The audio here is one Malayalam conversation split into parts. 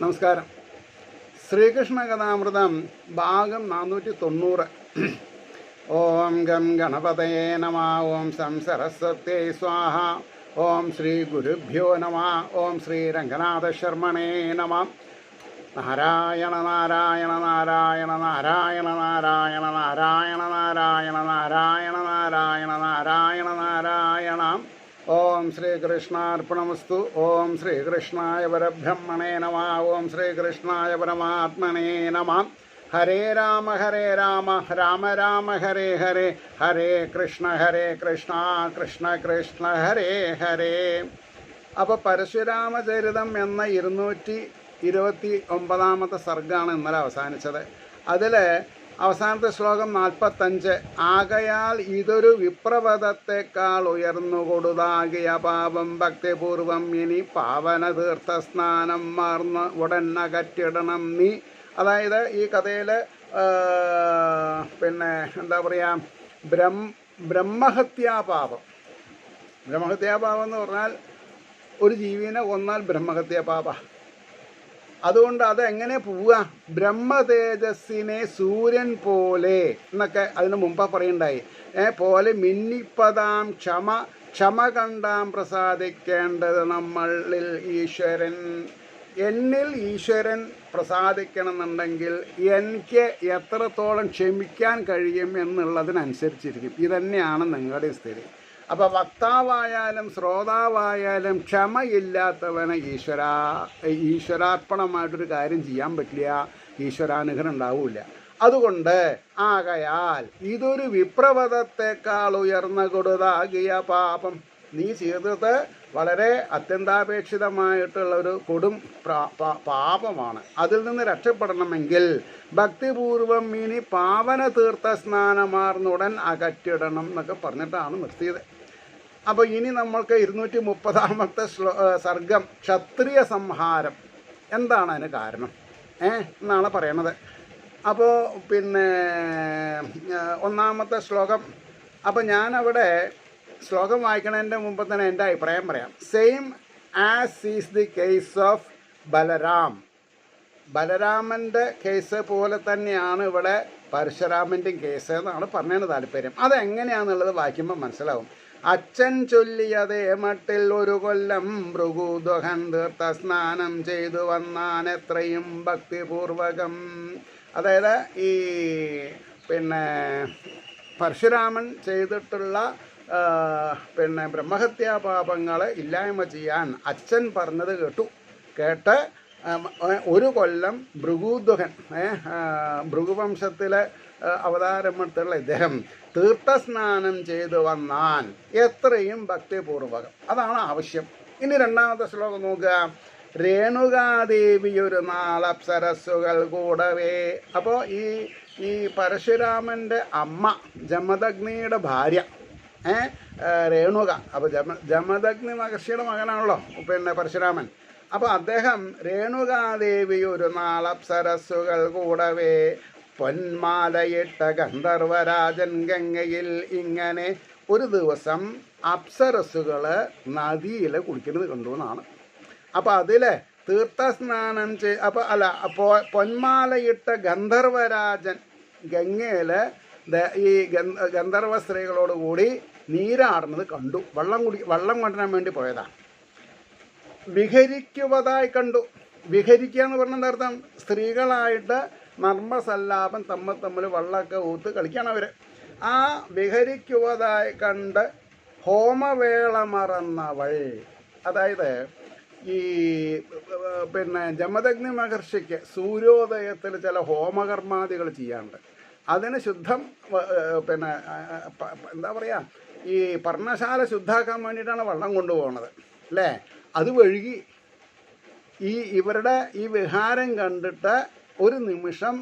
നമസ്കാരം. ശ്രീകൃഷ്ണ കഥാമൃതം ഭാഗം 490. ഓം ഗം ഗണപതയേ നമ. ഓം സം സരസ്വത്യേ സ്വാഹ. ഓം ശ്രീ ഗുരുഭ്യോ നമ. ഓം ശ്രീ രംഗനാഥ ശർമ്മണേ നമ. നാരായണ നാരായണ നാരായണ നാരായണ നാരായണ നാരായണ നാരായണ നാരായണ നാരായണ നാരായണ നാരായണ. ഓം ശ്രീകൃഷ്ണാർപ്പണമസ്തു. ഓം ശ്രീകൃഷ്ണായ പരബ്രഹ്മണേ നമ. ഓം ശ്രീകൃഷ്ണായ പരമാത്മനേ നമ. ഹരേ രാമ രാമ രാമ ഹരേ ഹരേ, ഹരേ കൃഷ്ണ കൃഷ്ണ കൃഷ്ണ ഹരേ ഹരേ. അപ്പോൾ പരശുരാമചരിതം എന്ന 229 സർഗാണ് ഇന്നലെ അവസാനിച്ചത്. അതിൽ അവസാനത്തെ ശ്ലോകം 45. ആകയാൽ ഇതൊരു വിപ്രവധത്തെക്കാൾ ഉയർന്നുകൊടുതാകിയ പാപം ഭക്തിപൂർവം ഇനി പാവന തീർത്ഥസ്നാനം മാർന്ന് ഉടൻ അകറ്റിടണം നീ. അതായത് ഈ കഥയിൽ എന്താ പറയുക, ബ്രഹ്മഹത്യാപാപം എന്ന് പറഞ്ഞാൽ ഒരു ജീവനെ കൊന്നാൽ ബ്രഹ്മഹത്യാപാപ. അതുകൊണ്ട് അതെങ്ങനെ പോവുക? ബ്രഹ്മതേജസ്സിനെ സൂര്യൻ പോലെ എന്നൊക്കെ അതിന് മുമ്പ് പറയുണ്ടായി. പോലെ മിന്നിപ്പതാം ക്ഷമ കണ്ടാം പ്രസാദിക്കേണ്ടത് നമ്മളിൽ ഈശ്വരൻ. എന്നിൽ ഈശ്വരൻ പ്രസാദിക്കണമെന്നുണ്ടെങ്കിൽ എനിക്ക് എത്രത്തോളം ക്ഷമിക്കാൻ കഴിയും എന്നുള്ളതിനനുസരിച്ചിരിക്കും. ഇതന്നെയാണ് നിങ്ങളുടെ സ്ഥിതി. അപ്പോൾ വക്താവായാലും ശ്രോതാവായാലും ക്ഷമയില്ലാത്തവന് ഈശ്വരാർപ്പണമായിട്ടൊരു കാര്യം ചെയ്യാൻ പറ്റില്ല, ഈശ്വരാനുഗ്രഹം ഉണ്ടാവില്ല. അതുകൊണ്ട് ആകയാൽ ഇതൊരു വിപ്രവധത്തെക്കാൾ ഉയർന്ന കൊടുതാകിയ പാപം നീ ചെയ്തത് വളരെ അത്യന്താപേക്ഷിതമായിട്ടുള്ള ഒരു കൊടും പാപമാണ്. അതിൽ നിന്ന് രക്ഷപ്പെടണമെങ്കിൽ ഭക്തിപൂർവം ഇനി പാവന തീർത്ഥ സ്നാനമാർന്നുടൻ അകറ്റിടണം എന്നൊക്കെ പറഞ്ഞിട്ടാണ് നിർത്തിയത്. അപ്പോൾ ഇനി നമ്മൾക്ക് 230 സർഗം ക്ഷത്രിയ സംഹാരം. എന്താണ് അതിന് കാരണം എന്നാണ് പറയണത്. അപ്പോൾ ഒന്നാമത്തെ ശ്ലോകം. അപ്പോൾ ഞാനവിടെ ശ്ലോകം വായിക്കണതിൻ്റെ മുമ്പ് തന്നെ എൻ്റെ അഭിപ്രായം പറയാം. Same as is the case of ബലരാമൻ്റെ കേസ് പോലെ തന്നെയാണ് ഇവിടെ പരശുരാമൻ്റെയും കേസ് എന്നാണ് പറഞ്ഞതിന് താല്പര്യം. അതെങ്ങനെയാണെന്നുള്ളത് വായിക്കുമ്പോൾ മനസ്സിലാവും. അച്ഛൻ ചൊല്ലിയതേ മട്ടിൽ ഒരു കൊല്ലം ഭൃഗുദഹൻ തീർത്ഥ സ്നാനം ചെയ്തു വന്നാൻ എത്രയും ഭക്തിപൂർവകം. അതായത് ഈ പരശുരാമൻ ചെയ്തിട്ടുള്ള ബ്രഹ്മഹത്യാപാപങ്ങളെ ഇല്ലായ്മ ചെയ്യാൻ അച്ഛൻ പറഞ്ഞത് കേട്ട് ഒരു കൊല്ലം ഭൃഗുദഹൻ ഭൃഗുവംശത്തിലെ അവതാരമെടുത്തുള്ള ഇദ്ദേഹം തീർത്ഥസ്നാനം ചെയ്തു വന്നാൽ എത്രയും ഭക്തിപൂർവകം. അതാണ് ആവശ്യം. ഇനി രണ്ടാമത്തെ ശ്ലോകം നോക്കുക. രേണുകാദേവി ഒരു നാൾ അപ്സരസ്സുകൾ കൂടവേ. അപ്പോൾ ഈ പരശുരാമൻ്റെ അമ്മ ജമദഗ്നിയുടെ ഭാര്യ രേണുക. അപ്പോൾ ജമദഗ്നി മഹർഷിയുടെ മകനാണല്ലോ പരശുരാമൻ. അപ്പോൾ അദ്ദേഹം രേണുകാദേവി ഒരു നാൾ അപ്സരസ്സുകൾ കൂടവേ പൊന്മാലയിട്ട ഗന്ധർവരാജൻ ഗംഗയിൽ ഇങ്ങനെ ഒരു ദിവസം അപ്സരസ്സുകൾ നദിയിൽ കുളിക്കുന്നത് കണ്ടു എന്നാണ്. അപ്പോൾ അതിൽ തീർത്ഥസ്നാനം പൊന്മാലയിട്ട ഗന്ധർവരാജൻ ഗംഗയിൽ ഈ ഗന്ധർവ സ്ത്രീകളോട് കൂടി നീരാടുന്നത് കണ്ടു. വെള്ളം കൊണ്ടുവരാൻ വേണ്ടി പോയതാണ്. വിഹരിക്കുവതായി കണ്ടു. വിഹരിക്കുക എന്ന് പറഞ്ഞ അർത്ഥം സ്ത്രീകളായിട്ട് നർമ്മസല്ലാപം തമ്മിൽ വെള്ളമൊക്കെ ഊത്ത് കളിക്കുകയാണ് അവർ. ആ വിഹരിക്കുവതായി കണ്ട് ഹോമവേള മറന്നവൾ. അതായത് ഈ ജമദഗ്നി മഹർഷിക്ക് സൂര്യോദയത്തിൽ ചില ഹോമകർമാദികൾ ചെയ്യാറുണ്ട്. അതിന് ശുദ്ധം എന്താ പറയുക, ഈ പർണശാല ശുദ്ധാക്കാൻ വേണ്ടിയിട്ടാണ് വെള്ളം കൊണ്ടുപോകുന്നത് അല്ലേ. അത് വഴുകി ഇവരുടെ ഈ വിഹാരം കണ്ടിട്ട് ഒരു നിമിഷം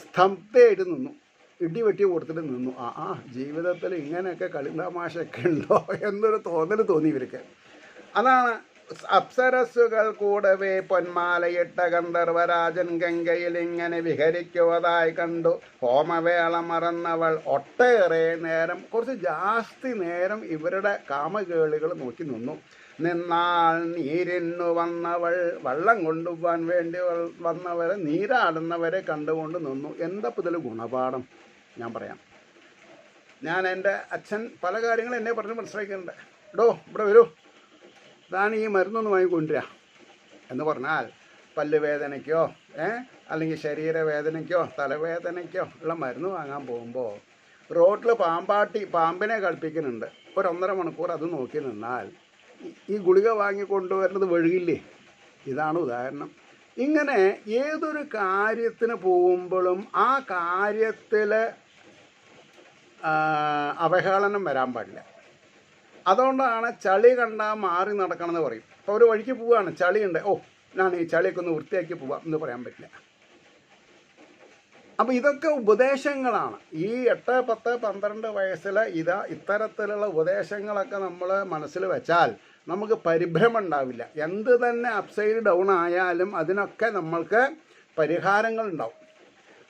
സ്തബ്ധയായിട്ട് നിന്നു. ഇടിവെട്ടി കൊടുത്തിട്ട് നിന്നു. ജീവിതത്തിൽ ഇങ്ങനെയൊക്കെ കളിതമാശയൊക്കെ ഉണ്ടോ എന്നൊരു തോന്നി ഇവർക്ക്. അതാണ് അപ്സരസ്സുകൾ കൂടവേ പൊന്മാലയിട്ട ഗന്ധർവരാജൻ ഗംഗയിൽ ഇങ്ങനെ വിഹരിക്കുവതായി കണ്ടു. ഹോമവേള മറന്നവൾ ഒട്ടേറെ നേരം, കുറച്ച് ജാസ്തി നേരം ഇവരുടെ കാമകേളികൾ നോക്കി നിന്നു. നിന്നാൽ നീരിന്നു വന്നവൾ, വള്ളം കൊണ്ടുപോകാൻ വേണ്ടി വന്നവരെ, നീരാടുന്നവരെ കണ്ടുകൊണ്ട് നിന്നു. എന്താ ഇതിൽ ഗുണപാഠം? ഞാൻ പറയാം. ഞാൻ എൻ്റെ അച്ഛൻ പല കാര്യങ്ങളും എന്നെ പറഞ്ഞ് മനസ്സിലാക്കിയിട്ടുണ്ട്. എടോ ഇവിടെ വരൂ, ഇതാണ് ഈ മരുന്നൊന്ന് വാങ്ങിക്കൊണ്ടുവരിക എന്ന് പറഞ്ഞാൽ പല്ലുവേദനയ്ക്കോ അല്ലെങ്കിൽ ശരീരവേദനയ്ക്കോ തലവേദനയ്ക്കോ ഉള്ള മരുന്ന് വാങ്ങാൻ പോകുമ്പോൾ റോട്ടിൽ പാമ്പിനെ കളിപ്പിക്കുന്നുണ്ട്. 1.5 മണിക്കൂർ അത് നോക്കി നിന്നാൽ ഈ ഗുളിക വാങ്ങിക്കൊണ്ടുവരുന്നത് വഴുകില്ലേ? ഇതാണ് ഉദാഹരണം. ഇങ്ങനെ ഏതൊരു കാര്യത്തിന് പോകുമ്പോഴും ആ കാര്യത്തിൽ അവഹേളനം വരാൻ പാടില്ല. അതുകൊണ്ടാണ് ചളി കണ്ടാൽ മാറി നടക്കണമെന്ന് പറയും. ഇപ്പോൾ ഒരു വഴിക്ക് പോവുകയാണ്, ചളിയുണ്ട്, ഞാൻ ഈ ചളിയൊക്കെ ഒന്ന് വൃത്തിയാക്കി പോവാം എന്ന് പറയാൻ പറ്റില്ല. അപ്പോൾ ഇതൊക്കെ ഉപദേശങ്ങളാണ്. ഈ 8, 10, 12 വയസ്സിൽ ഇത്തരത്തിലുള്ള ഉപദേശങ്ങളൊക്കെ നമ്മൾ മനസ്സിൽ വെച്ചാൽ നമുക്ക് പരിഭ്രമം ഉണ്ടാവില്ല. എന്ത് തന്നെ അപ്സൈഡ് ഡൗൺ ആയാലും അതിനൊക്കെ നമ്മൾക്ക് പരിഹാരങ്ങളുണ്ടാവും.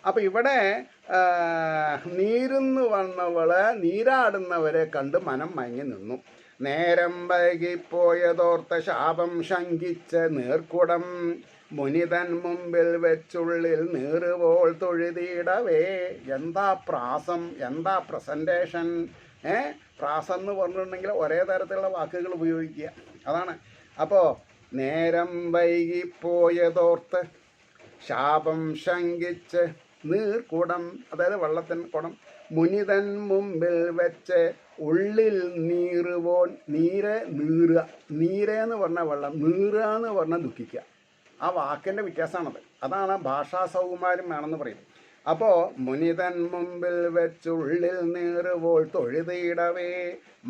അപ്പോൾ ഇവിടെ നീരുന്നു വന്നവള് നീരാടുന്നവരെ കണ്ട് മനം മയങ്ങി നിന്നു. നേരം വൈകിപ്പോയതോർത്ത ശാപം ശങ്കിച്ച് നീർക്കുടം മുനിതൻ മുമ്പിൽ വെച്ചുള്ളിൽ നീറുപോൾ തൊഴുതിയിടവേ. എന്താ പ്രാസം, എന്താ പ്രസൻറ്റേഷൻ! പ്രാസം എന്ന് പറഞ്ഞിട്ടുണ്ടെങ്കിൽ ഒരേ തരത്തിലുള്ള വാക്കുകൾ ഉപയോഗിക്കുക, അതാണ്. അപ്പോൾ നേരം വൈകിപ്പോയതോർത്ത് ശാപം ശങ്കിച്ച് നീർക്കുടം, അതായത് വെള്ളത്തിൻ കുടം, മുനിതൻ മുമ്പിൽ വെച്ച് ഉള്ളിൽ നീറുപോൾ. നീരെന്ന് പറഞ്ഞാൽ വെള്ളം, നീറുക എന്ന് പറഞ്ഞാൽ ദുഃഖിക്കുക. ആ വാക്കിൻ്റെ വ്യത്യാസമാണത്. അതാണ് ഭാഷാ സൗകുമാര്യം വേണമെന്ന് പറയും. അപ്പോൾ മുനിതൻ മുമ്പിൽ വെച്ചുള്ളിൽ നീറുപോൾ തൊഴുതിയിടവേ.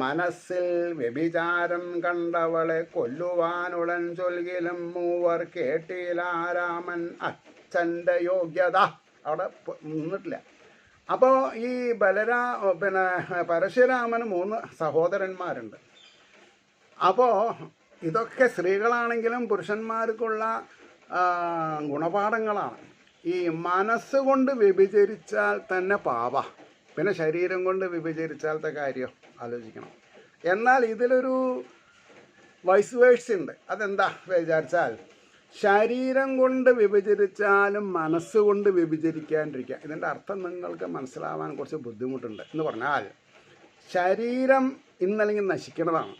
മനസ്സിൽ വ്യഭിചാരം കണ്ടവളെ കൊല്ലുവാനുടൻ ചൊൽകിലും മൂവർ കേട്ടിലാരാമൻ അച്ഛൻ്റെ യോഗ്യത. അവിടെ നിന്നിട്ടില്ല. അപ്പോൾ ഈ പരശുരാമന് 3 സഹോദരന്മാരുണ്ട്. അപ്പോൾ ഇതൊക്കെ സ്ത്രീകളാണെങ്കിലും പുരുഷന്മാർക്കുള്ള ഗുണപാഠങ്ങളാണ്. ഈ മനസ്സുകൊണ്ട് വ്യഭിചരിച്ചാൽ തന്നെ പാപ, പിന്നെ ശരീരം കൊണ്ട് വ്യഭിചരിച്ചാലത്തെ കാര്യം ആലോചിക്കണം. എന്നാൽ ഇതിലൊരു വൈസ് വേഴ്സ് ഉണ്ട്. അതെന്താ വിചാരിച്ചാൽ, ശരീരം കൊണ്ട് വ്യഭിചരിച്ചാലും മനസ്സുകൊണ്ട് വ്യഭിചരിക്കാണ്ടിരിക്കുക. ഇതിൻ്റെ അർത്ഥം നിങ്ങൾക്ക് മനസ്സിലാവാൻ കുറച്ച് ബുദ്ധിമുട്ടുണ്ട്. എന്ന് പറഞ്ഞാൽ ശരീരം ഇന്നല്ലെങ്കിൽ നശിക്കുന്നതാണ്.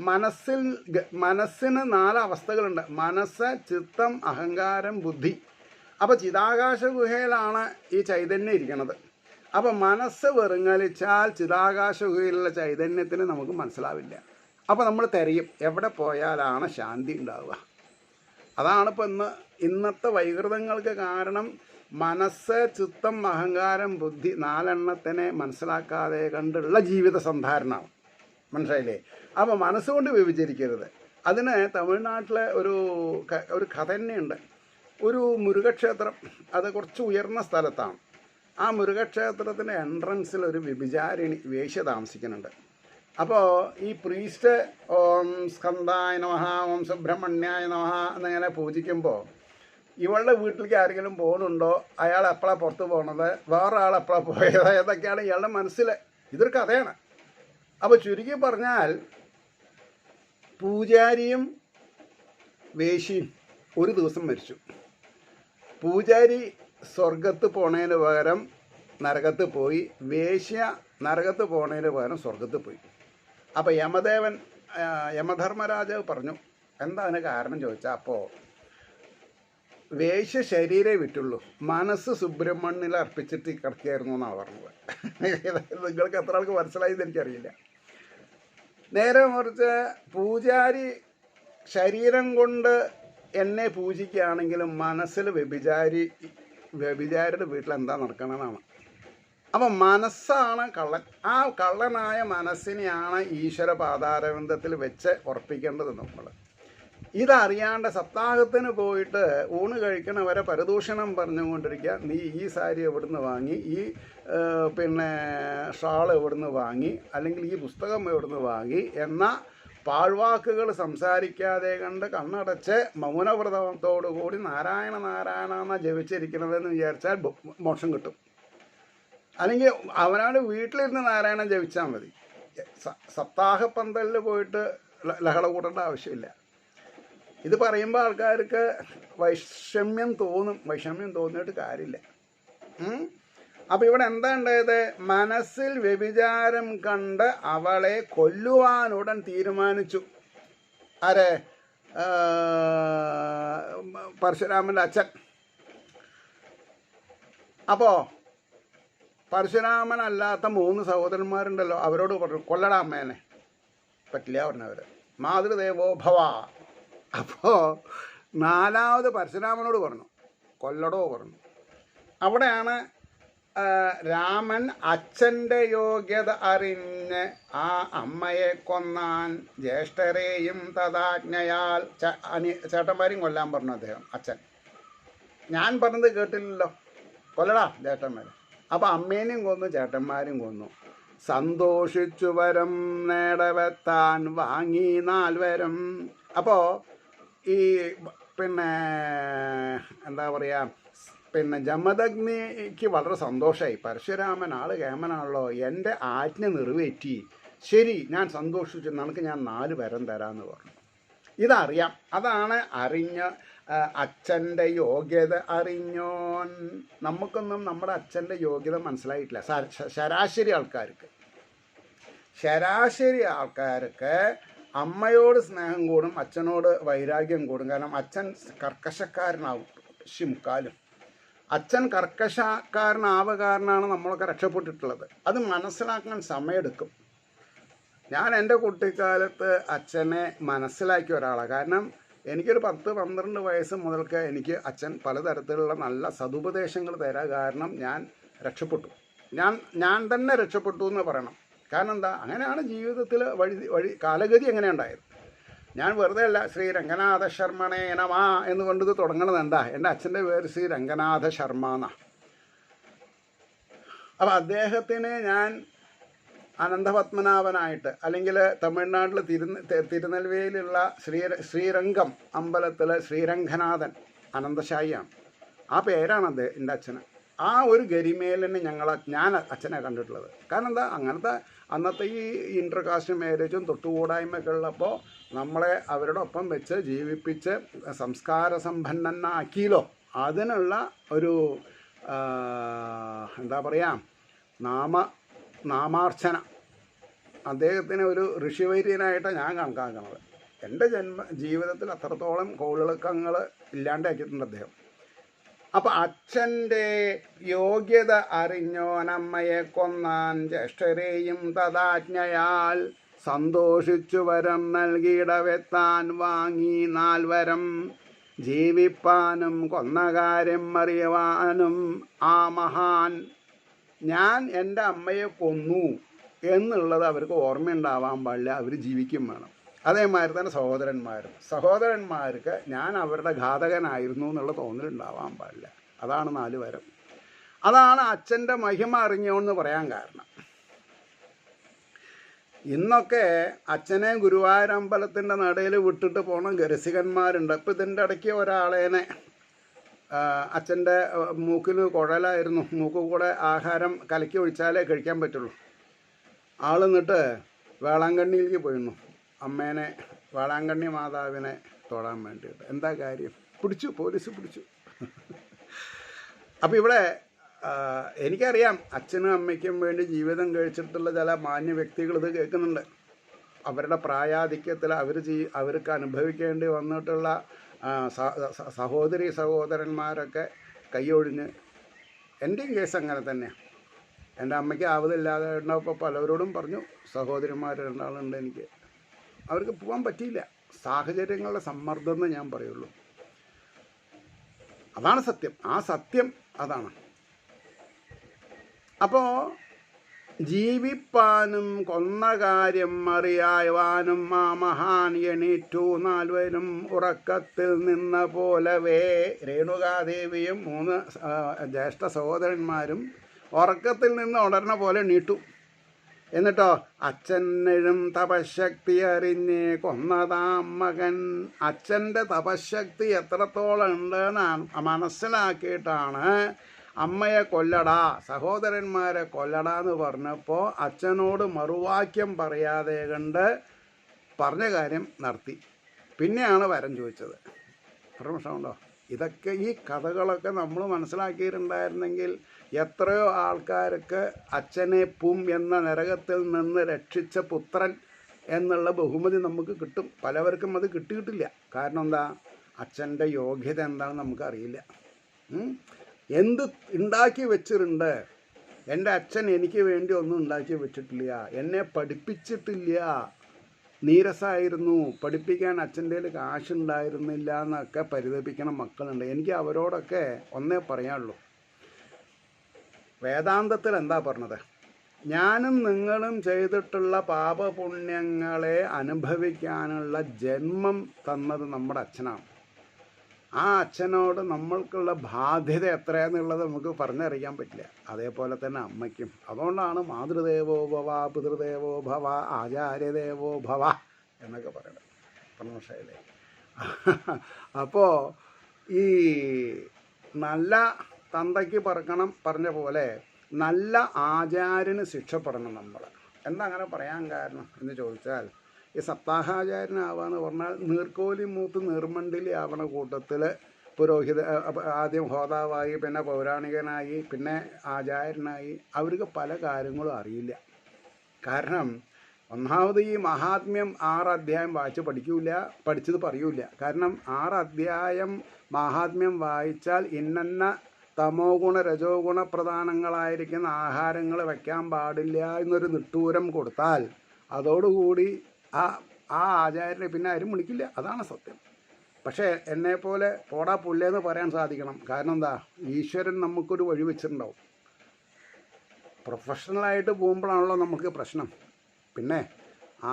മനസ്സിന് 4 അവസ്ഥകളുണ്ട്: മനസ്സ്, ചിത്തം, അഹങ്കാരം, ബുദ്ധി. അപ്പോൾ ചിതാകാശ ഗുഹയിലാണ് ഈ ചൈതന്യം ഇരിക്കുന്നത്. അപ്പോൾ മനസ്സ് വെറുങ്ങലിച്ചാൽ ചിതാകാശ ഗുഹയിലുള്ള ചൈതന്യത്തിന് നമുക്ക് മനസ്സിലാവില്ല. അപ്പോൾ നമ്മൾ തിരയും എവിടെ പോയാലാണ് ശാന്തി ഉണ്ടാവുക. അതാണിപ്പോൾ ഇന്നത്തെ വൈകൃതങ്ങൾക്ക് കാരണം. മനസ്സ്, ചിത്തം, അഹങ്കാരം, ബുദ്ധി 4 എണ്ണത്തിനെ മനസ്സിലാക്കാതെ കണ്ടുള്ള ജീവിത സന്ധാരണമാണ്. മനസ്സിലായില്ലേ? അപ്പോൾ മനസ്സുകൊണ്ട് വ്യഭിചരിക്കരുത്. അതിന് തമിഴ്നാട്ടിലെ ഒരു കഥ തന്നെയുണ്ട്. ഒരു മുരുകക്ഷേത്രം, അത് കുറച്ച് ഉയർന്ന സ്ഥലത്താണ്. ആ മുരുകക്ഷേത്രത്തിൻ്റെ എൻട്രൻസിൽ ഒരു വ്യഭിചാരിണി വേശ്യ താമസിക്കുന്നുണ്ട്. അപ്പോൾ ഈ പ്രീസ്റ്റ് ഓം സ്കന്ധായ നമഃ, ഓം സുബ്രഹ്മണ്യായ നമഃ എന്നിങ്ങനെ പൂജിക്കുമ്പോൾ ഇവളുടെ വീട്ടിലേക്ക് ആരെങ്കിലും പോകുന്നുണ്ടോ, അയാൾ എപ്പോഴാണ് പുറത്ത് പോകുന്നത്, വേറെ ആൾ എപ്പോഴാണ് പോയത്, ഏതൊക്കെയാണ് ഇയാളുടെ മനസ്സിൽ. ഇതൊരു കഥയാണ്. അപ്പോൾ ചുരുക്കി പറഞ്ഞാൽ പൂജാരിയും വേശ്യയും ഒരു ദിവസം മരിച്ചു. പൂജാരി സ്വർഗത്ത് പോണതിന് പകരം നരകത്ത് പോയി, വേശ്യ നരകത്ത് പോണതിന് പകരം സ്വർഗത്ത് പോയി. അപ്പോൾ യമധർമ്മരാജാവ് പറഞ്ഞു, എന്താ അതിന് കാരണം ചോദിച്ചാൽ, അപ്പോൾ വേശ്യ ശരീരേ വിറ്റുള്ളൂ, മനസ്സ് സുബ്രഹ്മണ്യനിൽ അർപ്പിച്ചിട്ട് കിടക്കുകയായിരുന്നു എന്നാണ് പറഞ്ഞത്. നിങ്ങൾക്ക് എത്ര ആൾക്ക് മനസ്സിലായെന്ന് എനിക്കറിയില്ല. നേരെ മറിച്ച് പൂജാരി ശരീരം കൊണ്ട് എന്നെ പൂജിക്കുകയാണെങ്കിലും മനസ്സിൽ വ്യഭിചാരിയുടെ വീട്ടിൽ എന്താ നടക്കണമെന്നാണ്. അപ്പം മനസ്സാണ് കള്ളൻ. ആ കള്ളനായ മനസ്സിനെയാണ് ഈശ്വര പാതാരവിന്ദത്തിൽ വെച്ച് ഉറപ്പിക്കേണ്ടത് നമ്മൾ. ഇതറിയാണ്ട് സപ്താഹത്തിന് പോയിട്ട് ഊണ് കഴിക്കണവരെ പരദൂഷണം പറഞ്ഞുകൊണ്ടിരിക്കുക. നീ ഈ സാരി എവിടുന്ന് വാങ്ങി, ഈ ഷാൾ എവിടുന്ന് വാങ്ങി, അല്ലെങ്കിൽ ഈ പുസ്തകം എവിടുന്ന് വാങ്ങി എന്ന പാഴ്വാക്കുകൾ സംസാരിക്കാതെ കണ്ട് കണ്ണടച്ച് മൗനവ്രതത്തോടു കൂടി നാരായണ നാരായണ എന്നാണ് ജപിച്ചിരിക്കണതെന്ന് വിചാരിച്ചാൽ മോക്ഷം കിട്ടും. അല്ലെങ്കിൽ അവനവൻ്റെ വീട്ടിലിരുന്ന് നാരായണൻ ജപിച്ചാൽ മതി. സപ്താഹ പന്തലിൽ പോയിട്ട് ലഹള കൂട്ടേണ്ട ആവശ്യമില്ല. ഇത് പറയുമ്പോൾ ആൾക്കാർക്ക് വൈഷമ്യം തോന്നിയിട്ട് കാര്യമില്ല. അപ്പം ഇവിടെ എന്താ ഉണ്ടായത്? മനസ്സിൽ വ്യഭിചാരം കണ്ട് അവളെ കൊല്ലുവാനുടൻ തീരുമാനിച്ചു. ആരെ? പരശുരാമൻ്റെ അച്ഛൻ. അപ്പോൾ പരശുരാമനല്ലാത്ത 3 സഹോദരന്മാരുണ്ടല്ലോ, അവരോട് പറഞ്ഞു കൊല്ലടാ അമ്മേനെ. പറ്റില്ല പറഞ്ഞവർ. മാതൃദേവോ ഭവ. അപ്പോൾ 4ാമത് പരശുരാമനോട് പറഞ്ഞു കൊല്ലടോ പറഞ്ഞു. അവിടെയാണ് രാമൻ അച്ഛൻ്റെ യോഗ്യത അറിഞ്ഞ് ആ അമ്മയെ കൊന്നാൻ ജ്യേഷ്ഠരെയും തഥാജ്ഞയാൽ ചേട്ടന്മാരെയും കൊല്ലാൻ പറഞ്ഞു അദ്ദേഹം. അച്ഛൻ ഞാൻ പറഞ്ഞത് കേട്ടില്ലല്ലോ, കൊല്ലടാ ചേട്ടന്മാർ. അപ്പോൾ അമ്മേനെയും കൊന്നു, ചേട്ടന്മാരും കൊന്നു. സന്തോഷിച്ചു വരം നേടവെത്താൻ വാങ്ങി 4 വരം. അപ്പോൾ ഈ എന്താ പറയുക, ജമദഗ്നിക്ക് വളരെ സന്തോഷമായി. പരശുരാമൻ ആള് കേമനാണല്ലോ, എൻ്റെ ആജ്ഞ നിറവേറ്റി, ശരി ഞാൻ സന്തോഷിച്ചു, നമുക്ക് ഞാൻ 4 വരം തരാമെന്ന് പറഞ്ഞു. ഇതറിയാം. അതാണ് അറിഞ്ഞ അച്ഛൻ്റെ യോഗ്യത അറിഞ്ഞോൻ. നമുക്കൊന്നും നമ്മുടെ അച്ഛൻ്റെ യോഗ്യത മനസ്സിലായിട്ടില്ല. ശരാശരി ആൾക്കാർക്ക് അമ്മയോട് സ്നേഹം കൂടും, അച്ഛനോട് വൈരാഗ്യം കൂടും. കാരണം അച്ഛൻ കർക്കശക്കാരനാവും മുക്കാലും. അച്ഛൻ കർക്കശക്കാരനാവുക കാരണമാണ് നമ്മളൊക്കെ രക്ഷപ്പെട്ടിട്ടുള്ളത്. അത് മനസ്സിലാക്കാൻ സമയമെടുക്കും. ഞാൻ എൻ്റെ കുട്ടിക്കാലത്ത് അച്ഛനെ മനസ്സിലാക്കിയ ഒരാളാണ്. കാരണം എനിക്കൊരു 10-12 വയസ്സ് മുതൽക്ക് എനിക്ക് അച്ഛൻ പലതരത്തിലുള്ള നല്ല സതുപദേശങ്ങൾ തരാൻ കാരണം ഞാൻ രക്ഷപ്പെട്ടു. ഞാൻ തന്നെ രക്ഷപ്പെട്ടു എന്ന് പറയണം. കാരണം എന്താ, അങ്ങനെയാണ് ജീവിതത്തിൽ കാലഗതി എങ്ങനെ ഉണ്ടായത്. ഞാൻ വെറുതെ അല്ല ശ്രീ രംഗനാഥ ശർമ്മണേ നമഃ എന്നുകൊണ്ട് ഇത് തുടങ്ങണത്. എന്താ, എൻ്റെ അച്ഛൻ്റെ പേര് ശ്രീ രംഗനാഥ ശർമ്മ എന്നാണ്. അപ്പം അദ്ദേഹത്തിന് ഞാൻ അനന്തപത്മനാഭനായിട്ട്, അല്ലെങ്കിൽ തമിഴ്നാട്ടിൽ തിരുനെൽവേലിയിലുള്ള ശ്രീരംഗം അമ്പലത്തിൽ ശ്രീരംഗനാഥൻ അനന്തശായിയാണ്. ആ പേരാണ് എൻ്റെ അച്ഛന്. ആ ഒരു ഗരിമേലിന് ഞാൻ അച്ഛനെ കണ്ടിട്ടുള്ളത്. കാരണം എന്താ, അങ്ങനത്തെ അന്നത്തെ ഈ ഇൻ്റർ കാസ്റ്റ് മാരേജും തൊട്ടുകൂടായ്മയൊക്കെ ഉള്ളപ്പോൾ നമ്മളെ അവരുടെ ഒപ്പം വെച്ച് ജീവിപ്പിച്ച് സംസ്കാര സമ്പന്നനാക്കിയല്ലോ. അതിനുള്ള ഒരു എന്താ പറയുക, നാമാർച്ചന അദ്ദേഹത്തിന് ഒരു ഋഷിവൈര്യനായിട്ടാണ് ഞാൻ കണക്കാക്കുന്നത്. എൻ്റെ ജീവിതത്തിൽ അത്രത്തോളം കോളിളക്കങ്ങൾ ഇല്ലാണ്ടാക്കിയിട്ടുണ്ട് അദ്ദേഹം. അപ്പം അച്ഛൻ്റെ യോഗ്യത അറിഞ്ഞോനമ്മയെ കൊന്നാൻ ജ്യേഷ്ഠരെയും തഥാജ്ഞയാൽ സന്തോഷിച്ചു വരം നൽകിയിടവെത്താൻ വാങ്ങി 4 വരം. ജീവിപ്പാനും കൊന്ന കാര്യം അറിയുവാനും ആ മഹാൻ ഞാൻ എൻ്റെ അമ്മയെ കൊന്നു എന്നുള്ളത് അവർക്ക് ഓർമ്മയുണ്ടാവാൻ പാടില്ല. അവർ ജീവിക്കും വേണം. അതേമാതിരി തന്നെ സഹോദരന്മാർക്ക് ഞാൻ അവരുടെ ഘാതകനായിരുന്നു എന്നുള്ള തോന്നലുണ്ടാവാൻ പാടില്ല. അതാണ് 4 വരം. അതാണ് അച്ഛൻ്റെ മഹിമ അറിഞ്ഞോന്ന് പറയാൻ കാരണം. ഇന്നൊക്കെ അച്ഛനെ ഗുരുവായൂരമ്പലത്തിൻ്റെ നടയിൽ വിട്ടിട്ട് പോണ രസികന്മാരുണ്ട്. ഇപ്പം ഇതിൻ്റെ ഇടയ്ക്ക് ഒരാളേനെ അച്ഛൻ്റെ മൂക്കിൽ കുഴലായിരുന്നു, മൂക്ക് കൂടെ ആഹാരം കലക്കി ഒഴിച്ചാലേ കഴിക്കാൻ പറ്റുള്ളൂ. ആൾ എന്നിട്ട് വേളാങ്കണ്ണിയിലേക്ക് പോയിരുന്നു, അമ്മേനെ വേളാങ്കണ്ണി മാതാവിനെ തൊടാൻ വേണ്ടിയിട്ട്. എന്താ കാര്യം? പോലീസ് പിടിച്ചു. അപ്പോൾ ഇവിടെ എനിക്കറിയാം അച്ഛനും അമ്മയ്ക്കും വേണ്ടി ജീവിതം കഴിച്ചിട്ടുള്ള ചില മാന്യ വ്യക്തികൾ ഇത് കേൾക്കുന്നുണ്ട്. അവരുടെ പ്രായാധിക്യത്തിൽ അവർക്ക് അനുഭവിക്കേണ്ടി വന്നിട്ടുള്ള സഹോദരന്മാരൊക്കെ കൈയൊഴിഞ്ഞ്, എൻ്റെയും കേസ് അങ്ങനെ തന്നെയാണ്. എൻ്റെ അമ്മയ്ക്ക് ആവതില്ലാതെ ഉണ്ടായപ്പോൾ പലവരോടും പറഞ്ഞു, സഹോദരിമാർ 2 ആളുണ്ട് എനിക്ക്, അവർക്ക് പോകാൻ പറ്റിയില്ല. സാഹചര്യങ്ങളുടെ സമ്മർദ്ദം എന്ന് ഞാൻ പറയുള്ളൂ. അതാണ് സത്യം. ആ സത്യം അതാണ്. അപ്പോൾ ജീവിപ്പാനും കൊന്ന കാര്യം അറിയാവാനും ആ മഹാൻ എണീറ്റു 4 വരും ഉറക്കത്തിൽ നിന്ന പോലവേ. രേണുകാദേവിയും 3 ജ്യേഷ്ഠ സഹോദരന്മാരും ഉറക്കത്തിൽ നിന്ന് ഉണർന്ന പോലെ എണീറ്റു. എന്നിട്ടോ അച്ഛനും തപശക്തി അറിഞ്ഞ് കൊന്നതാം മകൻ. അച്ഛൻ്റെ തപശക്തി എത്രത്തോളം ഉണ്ടെന്ന് മനസ്സിലാക്കിയിട്ടാണ് അമ്മയെ കൊല്ലടാ, സഹോദരന്മാരെ കൊല്ലടാ എന്ന് പറഞ്ഞപ്പോൾ അച്ഛനോട് മറുവാക്യം പറയാതെ കണ്ട് പറഞ്ഞ കാര്യം നടത്തി. പിന്നെയാണ് വരം ചോദിച്ചത്. പ്രശ്നമുണ്ടോ? ഇതൊക്കെ ഈ കഥകളൊക്കെ നമ്മൾ മനസ്സിലാക്കിയിട്ടുണ്ടായിരുന്നെങ്കിൽ എത്രയോ ആൾക്കാർക്ക് അച്ഛനെ പും എന്ന നരകത്തിൽ നിന്ന് രക്ഷിച്ച പുത്രൻ എന്നുള്ള ബഹുമതി നമുക്ക് കിട്ടും. പലവർക്കും അത് കിട്ടിയിട്ടില്ല. കാരണം എന്താ? അച്ഛൻ്റെ യോഗ്യത എന്താണെന്ന് നമുക്കറിയില്ല. എന്ത് ഉണ്ടാക്കി വെച്ചിട്ടുണ്ട്? എൻ്റെ അച്ഛൻ എനിക്ക് വേണ്ടി ഒന്നും ഉണ്ടാക്കി വെച്ചിട്ടില്ല, എന്നെ പഠിപ്പിച്ചിട്ടില്ല, നീരസമായിരുന്നു, പഠിപ്പിക്കാൻ അച്ഛൻ്റെ കയ്യിൽ കാശുണ്ടായിരുന്നില്ല എന്നൊക്കെ പരിതപിക്കണ മക്കളുണ്ട്. എനിക്ക് അവരോടൊക്കെ ഒന്നേ പറയാനുള്ളൂ. വേദാന്തത്തിൽ എന്താ പറഞ്ഞത്? ഞാനും നിങ്ങളും ചെയ്തിട്ടുള്ള പാപപുണ്യങ്ങളെ അനുഭവിക്കാനുള്ള ജന്മം തന്നത് നമ്മുടെ അച്ഛനാണ്. ആ അച്ഛനോട് നമ്മൾക്കുള്ള ബാധ്യത എത്രയാണെന്നുള്ളത് നമുക്ക് പറഞ്ഞറിയാൻ പറ്റില്ല. അതേപോലെ തന്നെ അമ്മയ്ക്കും. അതുകൊണ്ടാണ് മാതൃദേവോ ഭവ, പിതൃദേവോ ഭവ, ആചാര്യദേവോ ഭവ എന്നൊക്കെ പറയണത്. മനസ്സിലായില്ലേ? അപ്പോൾ ഈ നല്ല തന്തയ്ക്ക് പറക്കണം പറഞ്ഞ പോലെ നല്ല ആചാര്യന് ശിക്ഷപ്പെടണം നമ്മൾ. എന്താ അങ്ങനെ പറയാൻ കാരണം എന്ന് ചോദിച്ചാൽ, ഈ സപ്താഹാചാര്യനാവാന്ന് പറഞ്ഞാൽ നീർക്കോലി മൂത്ത് നീർമണ്ടിലി ആവണ കൂട്ടത്തിൽ പുരോഹിത ആദ്യം ഹോതാവായി, പിന്നെ പൗരാണികനായി, പിന്നെ ആചാര്യനായി. അവർക്ക് പല കാര്യങ്ങളും അറിയില്ല. കാരണം ഒന്നാമത് ഈ മഹാത്മ്യം 6 അധ്യായം വായിച്ച് പഠിച്ചത് പറയൂല. കാരണം 6 അധ്യായം മഹാത്മ്യം വായിച്ചാൽ ഇന്നന്ന തമോ ഗുണ രജോ ഗുണ പ്രധാനങ്ങളായിരിക്കുന്ന ആഹാരങ്ങൾ വയ്ക്കാൻ പാടില്ല എന്നൊരു നിട്ടൂരം കൊടുത്താൽ അതോടുകൂടി ആ ആചാര്യനെ പിന്നെ ആരും വിളിക്കില്ല. അതാണ് സത്യം. പക്ഷേ എന്നെപ്പോലെ പോടാ പുല്ലേന്ന് പറയാൻ സാധിക്കണം. കാരണം എന്താ? ഈശ്വരൻ നമുക്കൊരു വഴി വെച്ചിട്ടുണ്ടാവും. പ്രൊഫഷണലായിട്ട് പോകുമ്പോഴാണല്ലോ നമുക്ക് പ്രശ്നം. പിന്നെ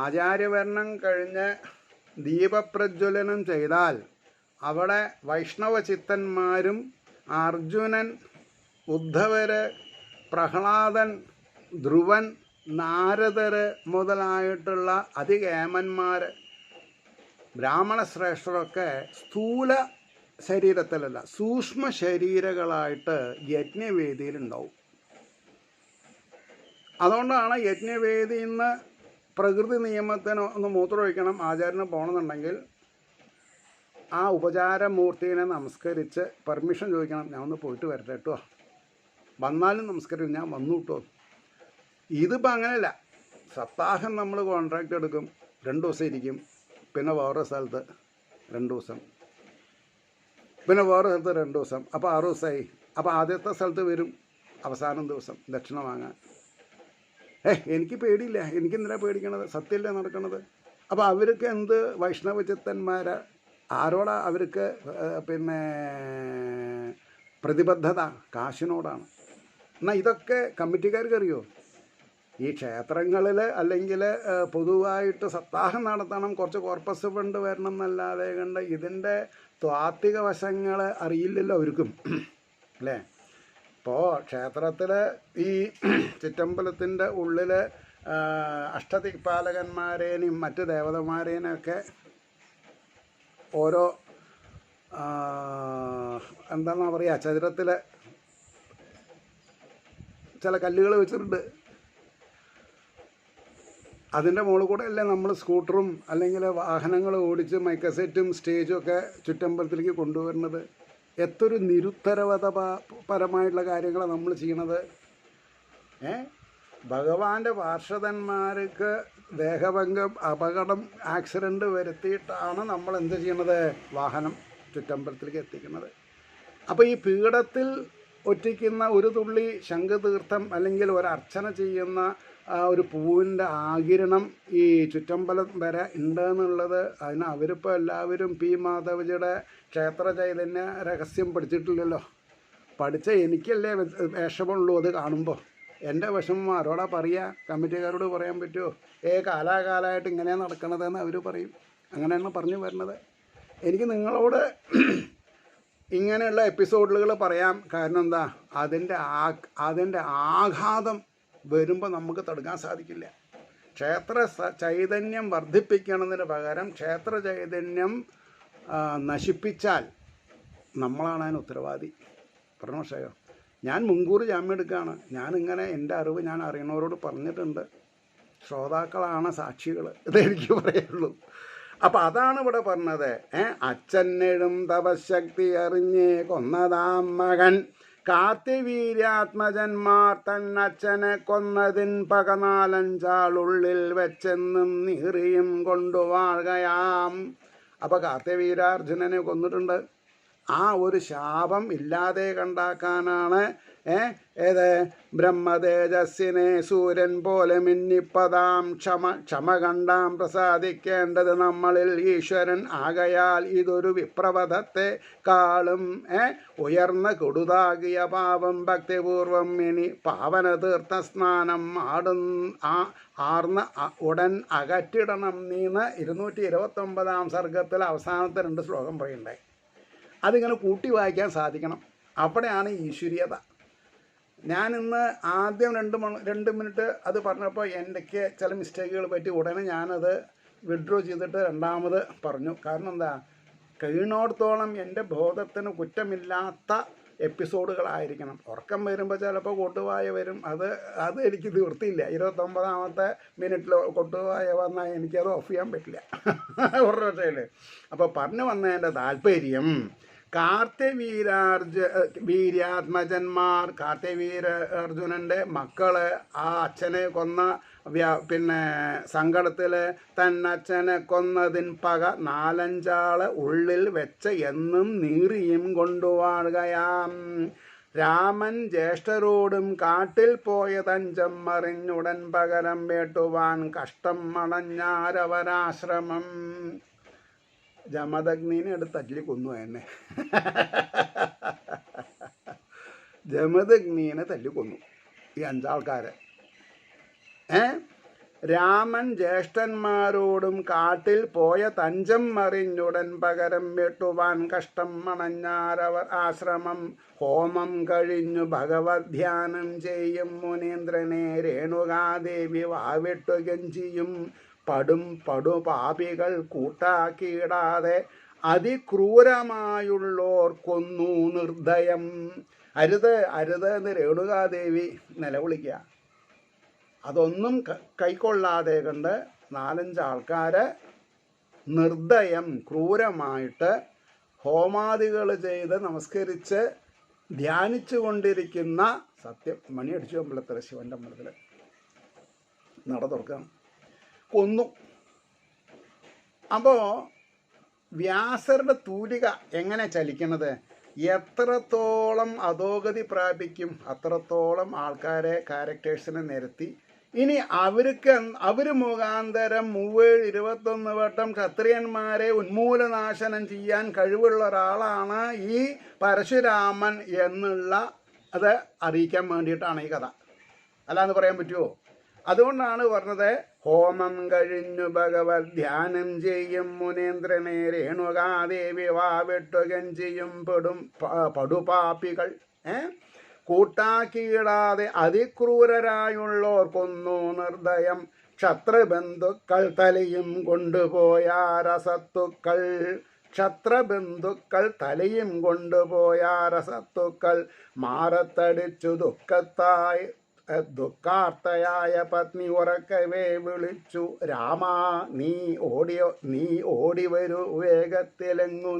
ആചാര്യവർണ്ണം കഴിഞ്ഞ് ദീപപ്രജ്വലനം ചെയ്താൽ അവിടെ വൈഷ്ണവ ചിത്തന്മാരും അർജുനൻ, ഉദ്ധവര്, പ്രഹ്ലാദൻ, ധ്രുവൻ, നാരദർ മുതലായിട്ടുള്ള അതികേമന്മാർ, ബ്രാഹ്മണ ശ്രേഷ്ഠരൊക്കെ സ്ഥൂല ശരീരത്തിലല്ല സൂക്ഷ്മ ശരീരങ്ങളായിട്ട് യജ്ഞവേദിയിലുണ്ടാവും. അതുകൊണ്ടാണ് യജ്ഞവേദിയിൽ നിന്ന് പ്രകൃതി നിയമത്തിന് ഒന്ന് മൂത്രമൊഴിക്കണം ആചാര്യന് പോകണമെന്നുണ്ടെങ്കിൽ ആ ഉപചാരമൂർത്തിനെ നമസ്കരിച്ച് പെർമിഷൻ ചോദിക്കണം. ഞാൻ ഒന്ന് പോയിട്ട് വരട്ടെ കേട്ടോ, വന്നാലും നമസ്കരിക്കും, ഞാൻ വന്നു കേട്ടോ. ഇതിപ്പോൾ അങ്ങനെയല്ല. സപ്താഹം നമ്മൾ കോൺട്രാക്റ്റ് എടുക്കും, 2 ദിവസം ഇരിക്കും, പിന്നെ വേറെ സ്ഥലത്ത് 2 ദിവസം, പിന്നെ വേറെ സ്ഥലത്ത് 2 ദിവസം, അപ്പോൾ 6 ദിവസമായി. അപ്പോൾ ആദ്യത്തെ സ്ഥലത്ത് വരും അവസാനം ദിവസം ദക്ഷിണ വാങ്ങാൻ. എനിക്ക് പേടിയില്ല, എനിക്കെന്തിനാ പേടിക്കണത്? സത്യമല്ലേ നടക്കണത്. അപ്പോൾ അവർക്ക് എന്ത് വൈഷ്ണവ ചിത്തന്മാരെ ആരോടാ അവർക്ക് പിന്നെ പ്രതിബദ്ധത? കാശിനോടാണ്. എന്നാൽ ഇതൊക്കെ കമ്മിറ്റിക്കാർക്ക് അറിയോ? ഈ ക്ഷേത്രങ്ങളിൽ അല്ലെങ്കിൽ പൊതുവായിട്ട് സപ്താഹം നടത്തണം, കുറച്ച് കോർപ്പസ് ഫണ്ട് വരണം എന്നല്ലാതെ കണ്ട് ഇതിൻ്റെ ത്വാത്വിക വശങ്ങൾ അറിയില്ലല്ലോ അവർക്കും, അല്ലേ? ഇപ്പോൾ ക്ഷേത്രത്തിൽ ഈ ചുറ്റമ്പലത്തിൻ്റെ ഉള്ളിൽ അഷ്ടദിക്പാലകന്മാരേനെയും മറ്റ് ദേവതമാരേനെയൊക്കെ ഓരോ എന്താണെന്നാ പറയുക, ചതുരത്തിൽ ചില കല്ലുകൾ വെച്ചിട്ടുണ്ട്. അതിൻ്റെ മുകളിൽ കൂടെ അല്ലേ നമ്മൾ സ്കൂട്ടറും അല്ലെങ്കിൽ വാഹനങ്ങൾ ഓടിച്ച് മൈക്കസെറ്റും സ്റ്റേജും ഒക്കെ ചുറ്റമ്പലത്തിലേക്ക് കൊണ്ടുവരുന്നത്. എത്തൊരു നിരുത്തരവാദപരമായിട്ടുള്ള കാര്യങ്ങളാണ് നമ്മൾ ചെയ്യണത്. ഭഗവാന്റെ പാർഷദന്മാർക്ക് ദേഹഭംഗം, അപകടം, ആക്സിഡൻറ്റ് വരുത്തിയിട്ടാണ് നമ്മൾ എന്ത് ചെയ്യണത്? വാഹനം ചുറ്റമ്പലത്തിലേക്ക് എത്തിക്കുന്നത്. അപ്പോൾ ഈ പീഠത്തിൽ ഒറ്റിക്കുന്ന ഒരു തുള്ളി ശംഖുതീർത്ഥം അല്ലെങ്കിൽ ഒരർച്ചന ചെയ്യുന്ന ഒരു പൂവിൻ്റെ ആകിരണം ഈ ചുറ്റമ്പലം വരെ ഉണ്ടെന്നുള്ളത് അതിന് അവരിപ്പോൾ എല്ലാവരും പി മാധവജിയുടെ ക്ഷേത്ര ചൈതന്യ രഹസ്യം പഠിച്ചിട്ടില്ലല്ലോ. പഠിച്ച എനിക്കല്ലേ വിഷമമുള്ളൂ അത് കാണുമ്പോൾ. എൻ്റെ വിഷമം ആരോടാ പറയുക? കമ്മിറ്റിക്കാരോട് പറയാൻ പറ്റുമോ? കാലാകാലമായിട്ട് ഇങ്ങനെയാണ് നടക്കണതെന്ന് അവർ പറയും. അങ്ങനെയാണ് പറഞ്ഞു വരുന്നത്. എനിക്ക് നിങ്ങളോട് ഇങ്ങനെയുള്ള എപ്പിസോഡുകൾ പറയാം. കാരണം എന്താ? അതിൻ്റെ ആഘാതം വരുമ്പോൾ നമുക്ക് തടുക്കാൻ സാധിക്കില്ല. ക്ഷേത്ര ചൈതന്യം വർദ്ധിപ്പിക്കണതിന് പകരം ക്ഷേത്ര ചൈതന്യം നശിപ്പിച്ചാൽ നമ്മളാണ് അതിന് ഉത്തരവാദി. പറഞ്ഞോ? ഞാൻ മുൻകൂർ ജാമ്യം എടുക്കുകയാണ്. ഞാനിങ്ങനെ എൻ്റെ അറിവ് ഞാൻ അറിയണവരോട് പറഞ്ഞിട്ടുണ്ട്. ശ്രോതാക്കളാണ് സാക്ഷികൾ, ഇതെനിക്ക് പറയുള്ളൂ. അപ്പം അതാണ് ഇവിടെ പറഞ്ഞത്. അച്ഛനെഴും തപശക്തി അറിഞ്ഞ് കൊന്നതാം മകൻ കാർത്തിവീര്യാത്മജന്മാർ തന്നച്ഛനെ കൊന്നതിൻ പക 4-5 വെച്ചെന്നും നീറിയും കൊണ്ടുവാഴുകയാം. അപ്പം കാർത്തിവീരാർജുനനെ കൊന്നിട്ടുണ്ട്. ആ ഒരു ശാപം ഇല്ലാതെ കണ്ടാക്കാനാണ് ഏത് ബ്രഹ്മതേജസ്സിനെ സൂര്യൻ പോലെ മിന്നിപ്പതാം ക്ഷമ കണ്ടാം പ്രസാദിക്കേണ്ടത് നമ്മളിൽ ഈശ്വരൻ ആകയാൽ ഇതൊരു വിപ്രവധത്തെ കാളും ഉയർന്ന കൊടുതാകിയ പാപം ഭക്തിപൂർവം ഇനി പാവന തീർത്ഥ സ്നാനം ആർന്ന ഉടൻ അകറ്റിടണം നീന്ന് 229 സർഗത്തിൽ അവസാനത്തെ 2 ശ്ലോകം പറയുണ്ടായി. അതിങ്ങനെ കൂട്ടി വായിക്കാൻ സാധിക്കണം. അവിടെയാണ് ഈശ്വരീയത. ഞാനിന്ന് ആദ്യം 2 മിനിറ്റ് അത് പറഞ്ഞപ്പോൾ എനിക്ക് ചില മിസ്റ്റേക്കുകൾ പറ്റി. ഉടനെ ഞാനത് വിഡ്രോ ചെയ്തിട്ട് രണ്ടാമത് പറഞ്ഞു. കാരണം എന്താ, കഴിയുന്നിടത്തോളം എൻ്റെ ബോധത്തിന് കുറ്റമില്ലാത്ത എപ്പിസോഡുകളായിരിക്കണം. ഉറക്കം വരുമ്പോൾ ചിലപ്പോൾ കൊട്ടുവായ വരും. അത് എനിക്ക് തീർത്തില്ല. 29ാമത്തെ മിനിറ്റിൽ കൊട്ടുവായ വന്നാൽ എനിക്കത് ഓഫ് ചെയ്യാൻ പറ്റില്ല ഒരു രക്ഷയിൽ. അപ്പോൾ പറഞ്ഞു വന്നതിൻ്റെ താല്പര്യം, വീര്യാത്മജന്മാർ അർജുനൻ്റെ മക്കള് ആ അച്ഛനെ കൊന്ന സങ്കടത്തിൽ തന്നച്ഛനെ കൊന്നതിൻ പക 4-5 ഉള്ളിൽ വെച്ച് എന്നും നീറിയും കൊണ്ടുവാഴുകയാം. രാമൻ ജ്യേഷ്ഠരോടും കാട്ടിൽ പോയ തഞ്ചം മറിഞ്ഞുടൻ പകരം വേട്ടുവാൻ കഷ്ടം മണഞ്ഞാരവരാശ്രമം. ജമദഗ്നിനെ എടുത്ത് തല്ലി കൊന്നു എന്നെ. ജമദഗ്നിനെ തല്ലിക്കൊന്നു ഈ 5 ആൾക്കാരെ. രാമൻ ജ്യേഷ്ഠന്മാരോടും കാട്ടിൽ പോയ തഞ്ചം മറിഞ്ഞുടൻ പകരം വെട്ടുവാൻ കഷ്ടം മണഞ്ഞാരവർ ആശ്രമം. ഹോമം കഴിഞ്ഞു ഭഗവത് ധ്യാനം ചെയ്യും മുനീന്ദ്രനെ രേണുകാദേവി വാവിട്ടു ഗഞ്ചിയും പടുപാപികൾ കൂട്ടാക്കിയിടാതെ അതിക്രൂരമായുള്ളോർ കൊന്നു നിർദ്ദയം. അരുത് അരുത് എന്ന് രേണുകാദേവി നിലവിളിക്കുക. അതൊന്നും കൈക്കൊള്ളാതെ കണ്ട് 4-5 ആൾക്കാരെ നിർദ്ദയം ക്രൂരമായിട്ട് ഹോമാദികൾ ചെയ്ത് നമസ്കരിച്ച് ധ്യാനിച്ചു കൊണ്ടിരിക്കുന്ന മണി അടിച്ചു അമ്പലത്തിൽ, ശിവൻ്റെ അമ്പലത്തിൽ നട തുറക്കണം, കൊന്നു. അപ്പോൾ വ്യാസരുടെ തൂലിക എങ്ങനെ ചലിക്കുന്നത്? എത്രത്തോളം അധോഗതി പ്രാപിക്കും അത്രത്തോളം ആൾക്കാരെ ക്യാരക്ടേഴ്സിനെ നിരത്തി. ഇനി അവർ മുഖാന്തരം 21 വട്ടം ക്ഷത്രിയന്മാരെ ഉന്മൂലനാശനം ചെയ്യാൻ കഴിവുള്ള ഒരാളാണ് ഈ പരശുരാമൻ എന്നുള്ള അത് അറിയിക്കാൻ വേണ്ടിയിട്ടാണ് ഈ കഥ. അല്ലാന്ന് പറയാൻ പറ്റുമോ? അതുകൊണ്ടാണ് പറഞ്ഞത്, ഹോമം കഴിഞ്ഞു ഭഗവത് ധ്യാനം ചെയ്യും മുനീന്ദ്രനെ രേണുകാദേവി വാവിട്ടുകഞ്ചിയും പടുപാപ്പികൾ കൂട്ടാക്കിയിടാതെ അതിക്രൂരരായുള്ളോർ കൊന്നു നിർദ്ദയം. ക്ഷത്രബന്ധുക്കൾ തലയും കൊണ്ടുപോയ രസത്തുക്കൾ. ക്ഷത്രബന്ധുക്കൾ തലയും കൊണ്ടുപോയ രസത്തുക്കൾ മാറത്തടിച്ചു ദുഃഖാർത്തയായ പത്നി ഉറക്കവേ വിളിച്ചു, രാമാ നീ ഓടി വരൂ വേഗത്തിലെങ്ങു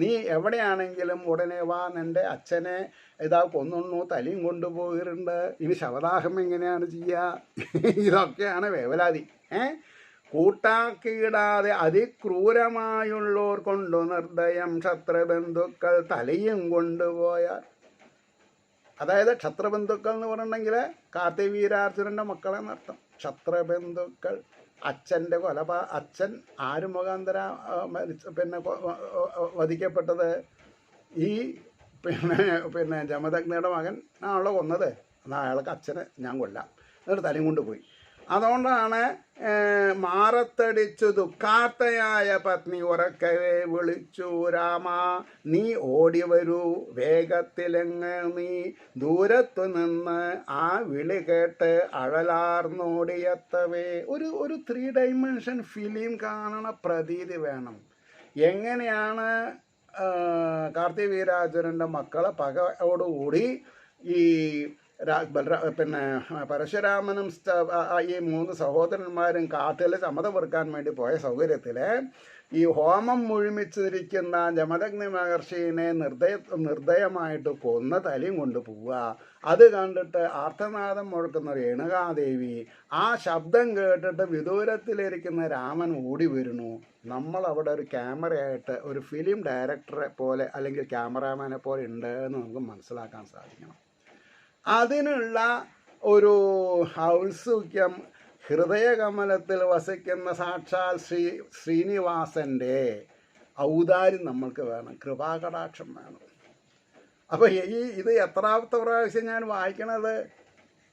നീ എവിടെയാണെങ്കിലും ഉടനെ വാ. നിൻ്റെ അച്ഛനെ ഇതാ കൊന്നു, തലയും കൊണ്ടുപോയിട്ടുണ്ട്. ഇനി ശവദാഹം എങ്ങനെയാണ് ചെയ്യുക? ഇതൊക്കെയാണ് വേവലാതി. കൂട്ടാക്കിയിടാതെ അതിക്രൂരമായുള്ളോർ കൊണ്ടു നിർദ്ദയം. ക്ഷത്രബന്ധുക്കൾ തലയും കൊണ്ടുപോയാൽ, അതായത് ക്ഷത്രബന്ധുക്കൾ എന്ന് പറഞ്ഞിട്ടുണ്ടെങ്കിൽ കാർത്തിവീരാർജുനൻ്റെ മക്കളെന്നർത്ഥം. ക്ഷത്രബന്ധുക്കൾ, അച്ഛൻ്റെ അച്ഛൻ ആര് മുഖാന്തര വധിക്കപ്പെട്ടത്? ഈ ജമദഗ്നിയുടെ മകൻ ആണല്ലോ കൊന്നത്. എന്നാൽ അയാൾക്ക് അച്ഛനെ ഞാൻ കൊല്ലാം, എന്നിട്ട് തലയും കൊണ്ടുപോയി. അതുകൊണ്ടാണ് മാറത്തടിച്ചു ദുഃഖാർത്തയായ പത്നി ഉറക്കവേ വിളിച്ചു, രാമാ നീ ഓടി വരൂ വേഗത്തിലെങ്ങ് നീ. ദൂരത്തു നിന്ന് ആ വിളി കേട്ട് അഴലാർന്നോടിയെത്തവേ. ഒരു 3 ഡൈമെൻഷൻ ഫിലിം കാണണ പ്രതീതി വേണം. എങ്ങനെയാണ് കാർത്തിവീരാർജുനൻ്റെ മക്കളെ പകയോടുകൂടി ഈ പിന്നെ പരശുരാമനും ഈ 3 സഹോദരന്മാരും കാട്ടിൽ ചമത പെറുക്കാൻ വേണ്ടി പോയ സൗകര്യത്തിൽ ഈ ഹോമം മുഴുമിച്ചിരിക്കുന്ന ജമദഗ്നി മഹർഷീനെ നിർദ്ദയമായിട്ട് കൊന്ന തലയും കൊണ്ട് പോവുക. അത് കണ്ടിട്ട് ആർത്തനാദം മുഴക്കുന്ന രേണുകാദേവി ആ ശബ്ദം കേട്ടിട്ട് വിദൂരത്തിലിരിക്കുന്ന രാമൻ ഓടി വരുന്നു. നമ്മളവിടെ ഒരു ക്യാമറയായിട്ട് ഒരു ഫിലിം ഡയറക്ടറെ പോലെ അല്ലെങ്കിൽ ക്യാമറാമാനെ പോലെ ഉണ്ട് എന്ന് നമുക്ക് മനസ്സിലാക്കാൻ സാധിക്കണം. അതിനുള്ള ഒരു ഔത്സുക്യം ഹൃദയകമലത്തിൽ വസിക്കുന്ന സാക്ഷാൽ ശ്രീനിവാസൻ്റെ ഔദാര്യം നമ്മൾക്ക് വേണം, കൃപാകടാക്ഷം വേണം. അപ്പോൾ ഇത് എത്രാമത്തെ പ്രാവശ്യം ഞാൻ വായിക്കണത്?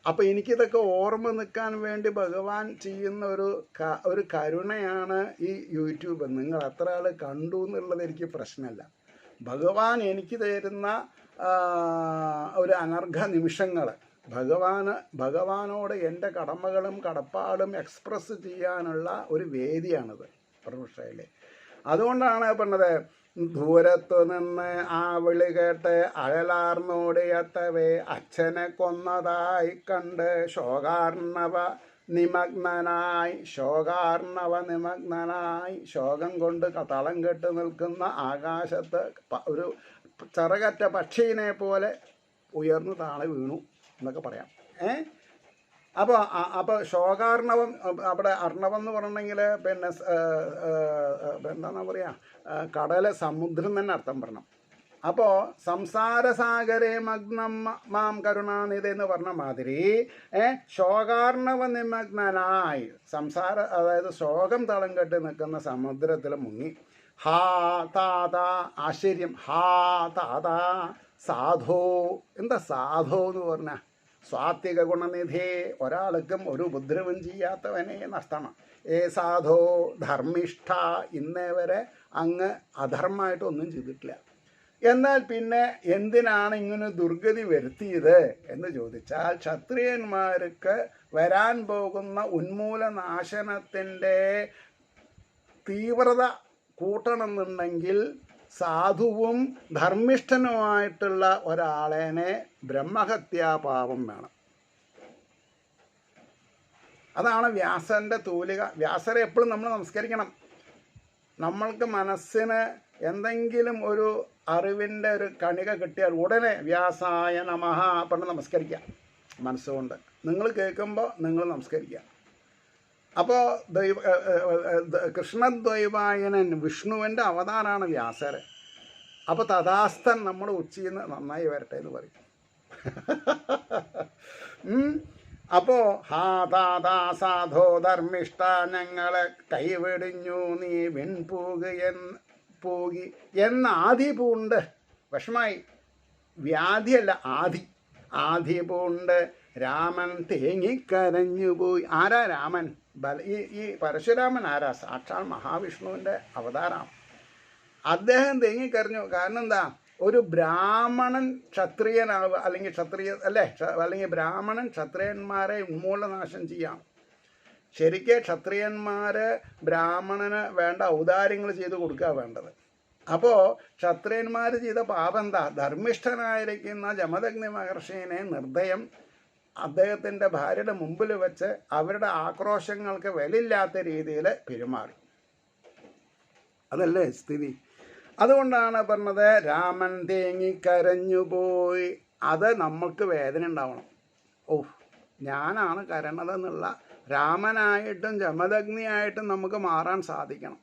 അപ്പോൾ എനിക്കിതൊക്കെ ഓർമ്മ നിൽക്കാൻ വേണ്ടി ഭഗവാൻ ചെയ്യുന്ന ഒരു കരുണയാണ് ഈ യൂട്യൂബ്. നിങ്ങൾ എത്ര ആൾ കണ്ടു എന്നുള്ളത് എനിക്ക് പ്രശ്നമല്ല. ഭഗവാൻ എനിക്ക് തരുന്ന ഒരു അനർഘ നിമിഷങ്ങൾ, ഭഗവാനോട് എൻ്റെ കടമകളും കടപ്പാടും എക്സ്പ്രസ് ചെയ്യാനുള്ള ഒരു വേദിയാണിത് പ്രൊഫഷയിലെ. അതുകൊണ്ടാണ് പറഞ്ഞത്, ദൂരത്തു നിന്ന് ആ വിളി കേട്ട് അഴലാർന്നോടിയത്തവേ അച്ഛനെ കൊന്നതായി കണ്ട് ശോകാർണവ നിമഗ്നനായി ശോകം കൊണ്ട് തളം കെട്ട് നിൽക്കുന്ന ആകാശത്ത് ഒരു ചിറകറ്റ പക്ഷീനെ പോലെ ഉയർന്നു താഴെ വീണു എന്നൊക്കെ പറയാം. അപ്പോൾ ശോകാർണവം, അവിടെ അർണവം എന്ന് പറഞ്ഞിട്ടുണ്ടെങ്കിൽ പിന്നെ എന്താണെന്നാ പറയുക, കടല് സമുദ്രം തന്നെ അർത്ഥം പറയണം. അപ്പോൾ സംസാരസാഗരേ മഗ്നം മാം കരുണാനിധി എന്ന് പറഞ്ഞ മാതിരി ശോകാർണവ നിമഗ്നനായി അതായത് ശോകം തളം കെട്ടി നിൽക്കുന്ന സമുദ്രത്തിൽ മുങ്ങി. ഹാ താതാ, ആശ്ചര്യം. ഹാ താതാ സാധോ. എന്താ സാധോ എന്ന് പറഞ്ഞാൽ സ്വാത്വിക ഗുണനിധി, ഒരാൾക്കും ഒരു ഉപദ്രവം ചെയ്യാത്തവനെ നഷ്ടമാണ്. സാധോ ധർമ്മിഷ്ഠ, ഇന്നേ വരെ അങ്ങ് അധർമ്മമായിട്ടൊന്നും ചെയ്തിട്ടില്ല. എന്നാൽ പിന്നെ എന്തിനാണ് ഇങ്ങനെ ദുർഗതി വരുത്തിയത് എന്ന് ചോദിച്ചാൽ, ക്ഷത്രിയന്മാർക്ക് വരാൻ പോകുന്ന ഉന്മൂലനാശനത്തിൻ്റെ തീവ്രത കൂട്ടണമെന്നുണ്ടെങ്കിൽ സാധുവും ധർമ്മിഷ്ഠനുമായിട്ടുള്ള ഒരാളേനെ ബ്രഹ്മഹത്യാപാപം വേണം. അതാണ് വ്യാസൻ്റെ തൂലിക. വ്യാസരെ എപ്പോഴും നമ്മൾ നമസ്കരിക്കണം. നമ്മൾക്ക് മനസ്സിന് എന്തെങ്കിലും ഒരു അറിവിൻ്റെ ഒരു കണിക കിട്ടിയാൽ ഉടനെ വ്യാസായ നമഃ പറഞ്ഞ് നമസ്കരിക്കുക മനസ്സുകൊണ്ട്. നിങ്ങൾ കേൾക്കുമ്പോൾ നിങ്ങൾ നമസ്കരിക്കുക. അപ്പോൾ കൃഷ്ണദ്വൈപായനൻ വിഷ്ണുവിൻ്റെ അവതാരമാണ് വ്യാസർ. അപ്പോൾ തഥാസ്ഥൻ നമ്മൾ ഉച്ചയിന്ന് നന്നായി വരട്ടെ എന്ന് പറയും. അപ്പോൾ ഹാ താതാ സാധോ ധർമ്മിഷ്ഠ, ഞങ്ങളെ കൈവെടിഞ്ഞു നീ പോകി എന്നാദി പൂണ്ട്. വിഷമായി, വ്യാധിയല്ല ആദി പൂണ്ട് രാമൻ തേങ്ങിക്കരഞ്ഞു പോയി. ആരാ രാമൻ? ഈ പരശുരാമൻ ആരാ? സാക്ഷാൽ മഹാവിഷ്ണുവിൻ്റെ അവതാരമാണ്. അദ്ദേഹം തേങ്ങിക്കരഞ്ഞു. കാരണം എന്താ? ഒരു ബ്രാഹ്മണൻ ക്ഷത്രിയനാവുക, അല്ലെങ്കിൽ ബ്രാഹ്മണൻ ക്ഷത്രിയന്മാരെ ഉന്മൂലനാശം ചെയ്യാം. ശരിക്കും ക്ഷത്രിയന്മാർ ബ്രാഹ്മണന് വേണ്ട ഔദാര്യങ്ങൾ ചെയ്ത് കൊടുക്കുക വേണ്ടത്. അപ്പോൾ ക്ഷത്രിയന്മാർ ചെയ്ത പാപം എന്താ? ധർമ്മിഷ്ഠനായിരിക്കുന്ന ജമദഗ്നി മഹർഷീനെ നിർദ്ദയം അദ്ദേഹത്തിൻ്റെ ഭാര്യയുടെ മുമ്പിൽ വെച്ച് അവരുടെ ആക്രോശങ്ങൾക്ക് വിലയില്ലാത്ത രീതിയിൽ പെരുമാറി. അതല്ലേ സ്ഥിതി. അതുകൊണ്ടാണ് പറഞ്ഞത് രാമൻ തേങ്ങിക്കരഞ്ഞുപോയി. അത് നമുക്ക് വേദന ഉണ്ടാവണം. ഞാനാണ് കരണതെന്നുള്ള രാമനായിട്ടും ജമദഗ്നിയായിട്ടും നമുക്ക് മാറാൻ സാധിക്കണം.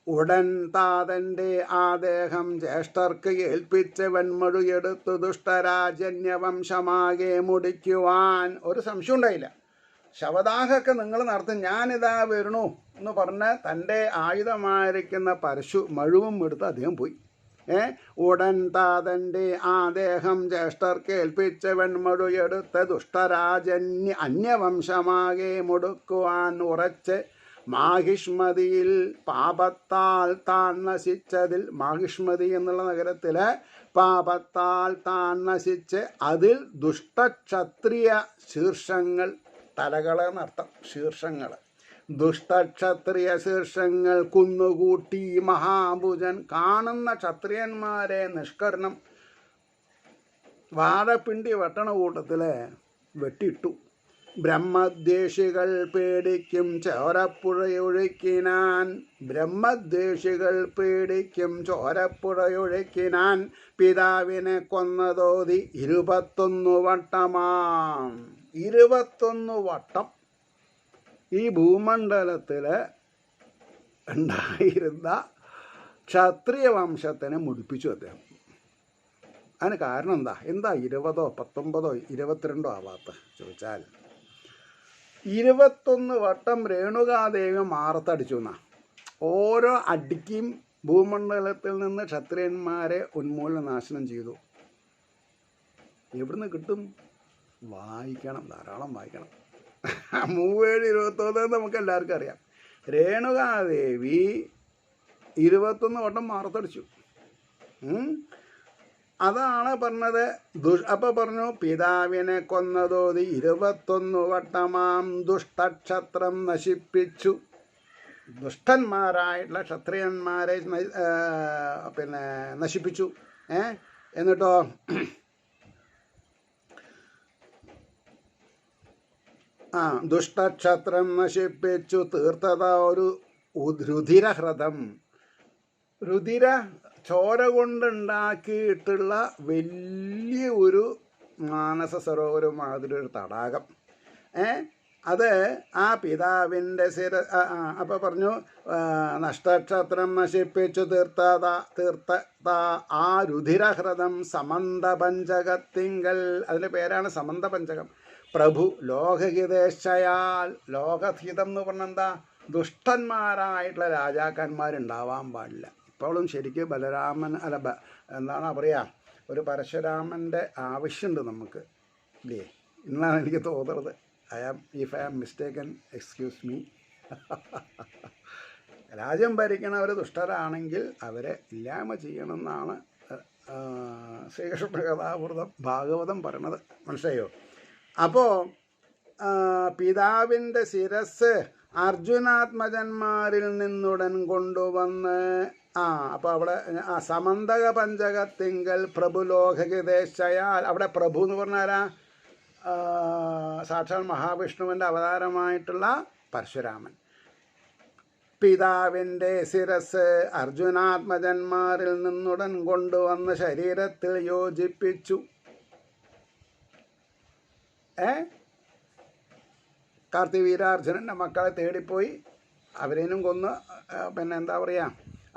ഉടൻ താതൻ്റെ ആദേഹം ജ്യേഷ്ഠർക്ക് ഏൽപ്പിച്ച് വെൺമൊഴിയെടുത്തു ദുഷ്ടരാജന്യവംശമാകെ മുടിക്കുവാൻ. ഒരു സംശയം ഉണ്ടായില്ല. ശവദാഹമൊക്കെ നിങ്ങൾ നടത്തും, ഞാനിതാ വരണു എന്ന് പറഞ്ഞ് തൻ്റെ ആയുധമായിരിക്കുന്ന മഴുവും എടുത്ത് അദ്ദേഹം പോയി. ഉടൻ താതൻ്റെ ആദേഹം ജ്യേഷ്ഠർക്ക് ഏൽപ്പിച്ച് വെൺമൊഴിയെടുത്ത് അന്യവംശമാകെ മുടുക്കുവാൻ ഉറച്ച് മാഹിഷ്മതിയിൽ പാപത്താൽ താൻ നശിച്ചതിൽ, മാഹിഷ്മതി എന്നുള്ള നഗരത്തിൽ പാപത്താൽ താൻ നശിച്ച് അതിൽ ദുഷ്ടക്ഷത്രിയ ശീർഷങ്ങൾ, തലകളെന്നർത്ഥം, ശീർഷങ്ങൾ, ദുഷ്ടക്ഷത്രിയ ശീർഷങ്ങൾ കുന്നുകൂട്ടി മഹാഭുജൻ. കാണുന്ന ക്ഷത്രിയന്മാരെ നിഷ്കരണം വാഴപ്പിണ്ടി വെട്ടണ കൂട്ടത്തിൽ വെട്ടിയിട്ടു. ബ്രഹ്മദ്വേഷികൾ പേടിക്കും ചോരപ്പുഴയൊഴുക്കിനാൻ, ബ്രഹ്മദ്വേഷികൾ പേടിക്കും ചോരപ്പുഴയൊഴുക്കിനാൻ, പിതാവിനെ കൊന്നതോതി 21 വട്ടമാം. 21 വട്ടം ഈ ഭൂമണ്ഡലത്തിൽ ഉണ്ടായിരുന്ന ക്ഷത്രിയ വംശത്തിനെ മുടിപ്പിച്ചു അദ്ദേഹം. അതിന് കാരണം എന്താ 20, 19, 22 ആവാത്ത ചോദിച്ചാൽ 21 വട്ടം രേണുകാദേവി മാറത്തടിച്ചു എന്നാ. ഓരോ അടിക്കും ഭൂമണ്ഡലത്തിൽ നിന്ന് ക്ഷത്രിയന്മാരെ ഉന്മൂലനാശനം ചെയ്തു. എവിടുന്ന് കിട്ടും? വായിക്കണം, ധാരാളം വായിക്കണം. 37-21 നമുക്ക് എല്ലാവർക്കും അറിയാം. രേണുകാദേവി 21 വട്ടം മാറത്തടിച്ചു. അതാണ് പറഞ്ഞത്. അപ്പോൾ പറഞ്ഞു പിതാവിനെ കൊന്നതോതി 21 വട്ടമാം ദുഷ്ടക്ഷത്രം നശിപ്പിച്ചു. ദുഷ്ടന്മാരായിട്ടുള്ള ക്ഷത്രിയന്മാരെ നശിപ്പിച്ചു. എന്നിട്ടോ ദുഷ്ടക്ഷത്രം നശിപ്പിച്ചു തീർത്തത ഒരു രുധിരഹ്രദം. ചോര കൊണ്ടുണ്ടാക്കിയിട്ടുള്ള വലിയ ഒരു മാനസ സരോവരം മാതിരി ഒരു തടാകം. അത് ആ പിതാവിൻ്റെ അപ്പോൾ പറഞ്ഞു നഷ്ടക്ഷത്രം നശിപ്പിച്ചു തീർത്ത ആ രുധിരഹ്രദം സമന്തപഞ്ചകത്തിങ്കൽ. അതിൻ്റെ പേരാണ് സമന്തപഞ്ചകം. പ്രഭു ലോകഹിതേച്ഛയാൽ. ലോകഹിതം എന്ന് പറഞ്ഞെന്താ? ദുഷ്ടന്മാരായിട്ടുള്ള രാജാക്കന്മാരുണ്ടാവാൻ പാടില്ല. ഇപ്പോഴും ശരിക്കും ബലരാമൻ എന്താണ് പറയുക, ഒരു പരശുരാമൻ്റെ ആവശ്യമുണ്ട് നമുക്ക്, ഇല്ലേ? എന്നാണ് എനിക്ക് തോന്നുന്നത്. If I am mistaken, excuse me. രാജ്യം ഭരിക്കണവർ ദുഷ്ടരാണെങ്കിൽ അവരെ ഇല്ലായ്മ ചെയ്യണമെന്നാണ് ശ്രീകൃഷ്ണ കഥാമൃതം ഭാഗവതം പറയണത്. മനസ്സിലായോ? അപ്പോൾ പിതാവിൻ്റെ ശിരസ് അർജുനാത്മജന്മാരിൽ നിന്നുടൻ കൊണ്ടുവന്ന് അപ്പോൾ അവിടെ സമന്തക പഞ്ചകത്തിങ്കൽ പ്രഭുലോകഹിതേച്ഛയാൽ. അവിടെ പ്രഭു എന്ന് പറഞ്ഞാലാ സാക്ഷാൽ മഹാവിഷ്ണുവിൻ്റെ അവതാരമായിട്ടുള്ള പരശുരാമൻ. പിതാവിൻ്റെ ശിരസ് അർജുനാത്മജന്മാരിൽ നിന്നുടൻ കൊണ്ടുവന്ന് ശരീരത്തിൽ യോജിപ്പിച്ചു. കാർത്തിവീരാർജുനൻ്റെ മക്കളെ തേടിപ്പോയി അവരേനും കൊന്ന് എന്താ പറയുക,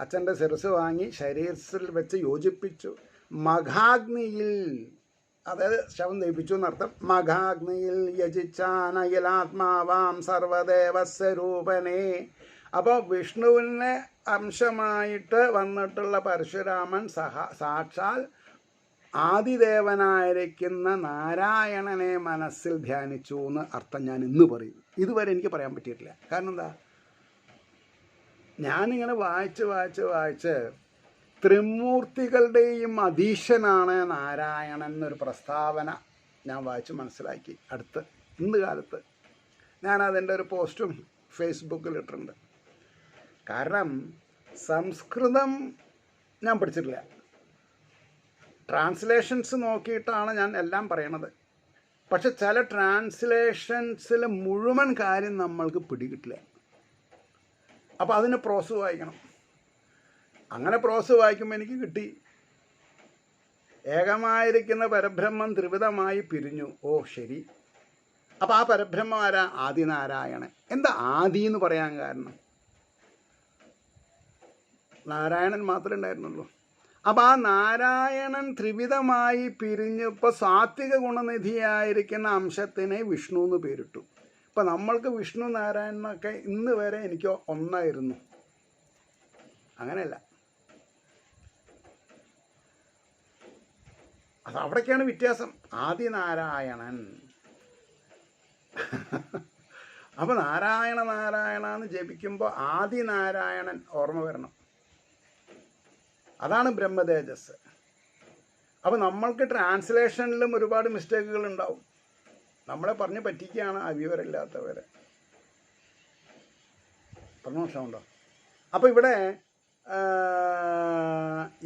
അച്ഛൻ്റെ ശിരസ് വാങ്ങി ശരീരത്തിൽ വെച്ച് യോജിപ്പിച്ചു. മഖാഗ്നിയിൽ, അതായത് ശവം ദഹിപ്പിച്ചു എന്നർത്ഥം. മഖാഗ്നിയിൽ യജിച്ചാനയിലാത്മാവാം സർവദേവസ്വരൂപനെ. അപ്പോൾ വിഷ്ണുവിനെ അംശമായിട്ട് വന്നിട്ടുള്ള പരശുരാമൻ സാക്ഷാൽ ആദിദേവനായിരിക്കുന്ന നാരായണനെ മനസ്സിൽ ധ്യാനിച്ചു എന്ന് അർത്ഥം ഞാൻ ഇന്ന് പറയും. ഇതുവരെ എനിക്ക് പറയാൻ പറ്റിയിട്ടില്ല. കാരണം എന്താ, ഞാനിങ്ങനെ വായിച്ച് ത്രിമൂർത്തികളുടെയും അധീശനാണ് നാരായണൻ എന്നൊരു പ്രസ്താവന ഞാൻ വായിച്ച് മനസ്സിലാക്കി. ഇന്ന് കാലത്ത് ഞാനതിൻ്റെ ഒരു പോസ്റ്റും ഫേസ്ബുക്കിൽ ഇട്ടിട്ടുണ്ട്. കാരണം സംസ്കൃതം ഞാൻ പഠിച്ചിട്ടില്ല. ട്രാൻസ്ലേഷൻസ് നോക്കിയിട്ടാണ് ഞാൻ എല്ലാം പറയണത്. പക്ഷെ ചില ട്രാൻസ്ലേഷൻസിൽ മുഴുവൻ കാര്യം നമ്മൾക്ക് പിടികിട്ടില്ല. അപ്പോൾ അതിന് പ്രോസ് വായിക്കണം. അങ്ങനെ പ്രോസ് വായിക്കുമ്പോൾ എനിക്ക് കിട്ടി, ഏകമായിരിക്കുന്ന പരബ്രഹ്മം ത്രിവിധമായി പിരിഞ്ഞു. ഓ ശരി. അപ്പോൾ ആ പരബ്രഹ്മം ആരാ? ആദിനാരായണൻ. എന്താ ആദി എന്ന് പറയാൻ കാരണം? നാരായണൻ മാത്രമേ ഉണ്ടായിരുന്നുള്ളൂ. അപ്പം ആ നാരായണൻ ത്രിവിധമായി പിരിഞ്ഞപ്പോൾ സാത്വിക ഗുണനിധിയായിരിക്കുന്ന അംശത്തിനെ വിഷ്ണു എന്ന് പേരിട്ടു. ഇപ്പം നമ്മൾക്ക് വിഷ്ണു നാരായണനൊക്കെ ഇന്ന് വരെ എനിക്ക് ഒന്നായിരുന്നു. അങ്ങനെയല്ല, അത് അവിടേക്കാണ് വ്യത്യാസം. ആദിനാരായണൻ. അപ്പോൾ നാരായണ എന്ന് ജപിക്കുമ്പോൾ ആദിനാരായണൻ ഓർമ്മ വരണം. അതാണ് ബ്രഹ്മതേജസ്. അപ്പോൾ നമ്മൾക്ക് ട്രാൻസ്ലേഷനിലും ഒരുപാട് മിസ്റ്റേക്കുകൾ ഉണ്ടാവും. നമ്മളെ പറഞ്ഞ് പറ്റിക്കുകയാണ് ആ വിവരമില്ലാത്തവരെ. പ്രമോഷനുണ്ടോ? അപ്പോൾ ഇവിടെ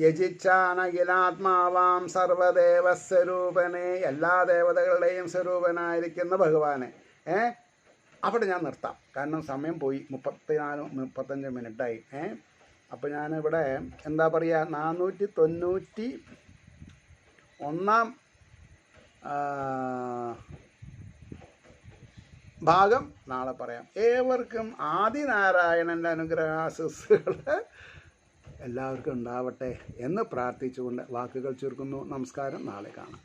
യജിച്ചാനഖിലാത്മാവാം സർവദേവസ്വരൂപനെ, എല്ലാ ദേവതകളുടെയും സ്വരൂപനായിരിക്കുന്ന ഭഗവാനെ. അവിടെ ഞാൻ നിർത്താം, കാരണം സമയം പോയി, 34-35 മിനിറ്റായി. അപ്പോൾ ഞാനിവിടെ എന്താ പറയുക, 491 ഭാഗം നാളെ പറയാം. ഏവർക്കും ആദിനാരായണൻ്റെ അനുഗ്രഹാശിസ്സുകൾ എല്ലാവർക്കും ഉണ്ടാവട്ടെ എന്ന് പ്രാർത്ഥിച്ചുകൊണ്ട് വാക്കുകൾ ചുരുക്കുന്നു. നമസ്കാരം. നാളെ കാണാം.